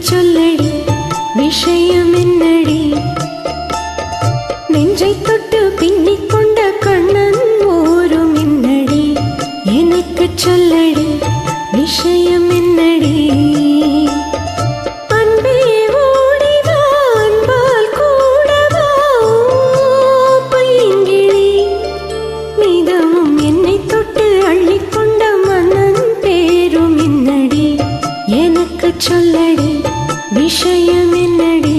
சொல்லடி விஷயம் என்னடி நெஞ்சை தொட்டு பின்னிக் கொண்ட கண்ணன் ஓரும் என்னடி எனக்கு சொல்லடி விஷயம் என்னடி அன்பே ஓடிவா அன்பால் கூடவா பைங்கிளி மிதமும் என்னை தொட்டு அள்ளிக்கொண்ட மன்னன் பேரும் என்னடி எனக்கு சொல்லடி விஷயம் என்னடி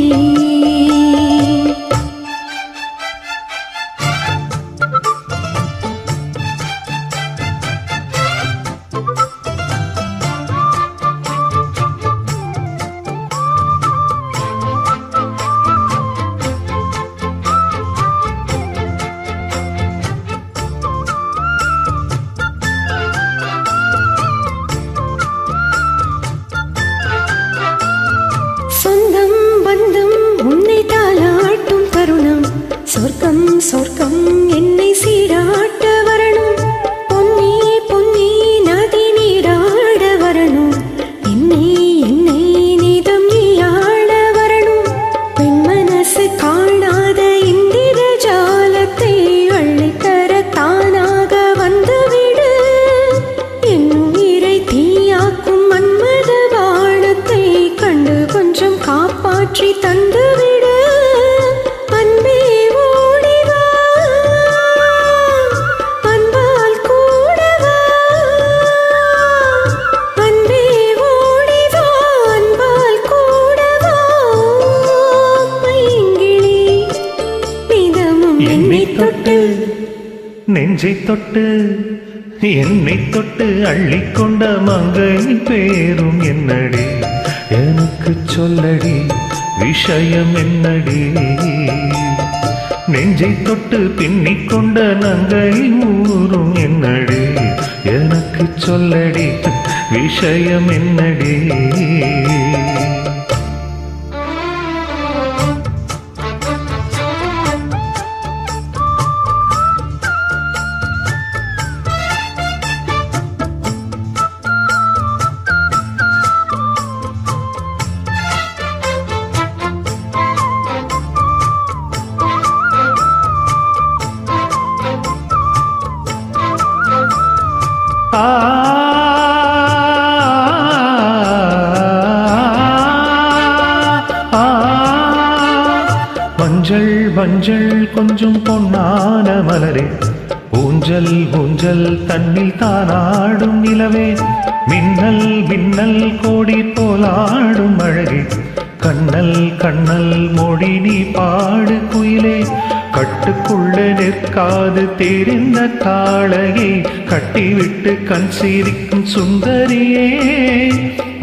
சொந்தம் பந்தம் உன்னை தாளாட்டும் தருணம் சொர்க்கம் சொர்க்கம் என்னை சீராட்ட வரணும் பொன்னி பொன்னி நதி நீராட வரணும் என்னை என்னை நீதம் நீயாட வரணும் பெண் மனசு காணாத இந்திர ஜாலத்தை அள்ளித்தர தானாக வந்துவிடு என் உயிரை தீயாக்கும் மன்மத வானத்தை கண்டு கொஞ்சம் காப்பாற்றி தந்துவிடு அன்பே ஓடிவா அன்பால் கூடவா அன்பே ஓடிவா அன்பால் கூடவா பைங்கிளி மிதமும் என்னை தொட்டு நெஞ்சை தொட்டு என்னை தொட்டு அள்ளிக்கொண்ட மங்கை பேரும் என்னடி எனக்கு சொல்லடி விஷயம் என்னடி நெஞ்சை தொட்டு பின்னிக் கொண்ட நங்கை ஊரும் என்னடி எனக்கு சொல்லடி விஷயம் என்னடி மஞ்சள் மஞ்சள் கொஞ்சம் பொன்னான மலரே ஊஞ்சல் ஊஞ்சல் தன்னில் தானாடும் நிலவே மின்னல் மின்னல் கோடி போலாடும் அழகே கண்ணல் கண்ணல் மொழி நீ பாடு குயிலே கட்டுக்குள்ள நிற்காது தெரிந்த காளையை கட்டிவிட்டு கண் சிரிக்கும் சுந்தரியே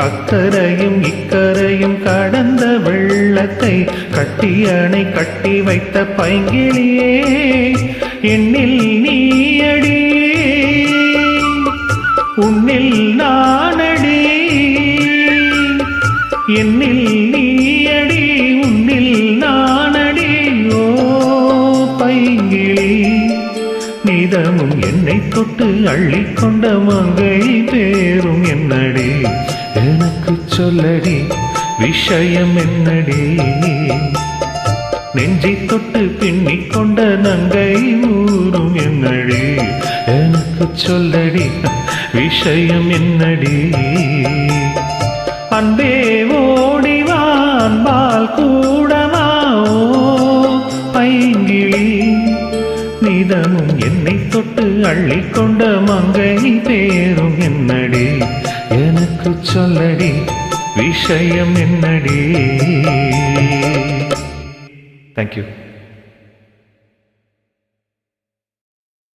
அக்கரையும் இக்கரையும் கடந்த வெள்ளத்தை கட்டியணை கட்டி வைத்த பைங்கிளியே என்னில் நீயடி உன்னில் நானடி என்னில் நீயடி உன்னில் நானடி ஓ பைங்கிளி நிதமும் என்னை தொட்டு அள்ளிக்கொண்ட மங்கை பேரும் என்னடி எனக்கு சொல்லடி விஷயம் என்னடி நெஞ்சை தொட்டு பின்னிக் கொண்ட நங்கை ஊரும் என்னடி எனக்கு சொல்லடி விஷயம் என்னடி அன்பே ஓடிவா அன்பால் கூடவா பைங்கிளி நிதமும் என்னை தொட்டு அள்ளிக்கொண்ட மங்கை பேரும் என்னடி எனக்கு சொல்லடி விஷயம் என்னடி. Thank you.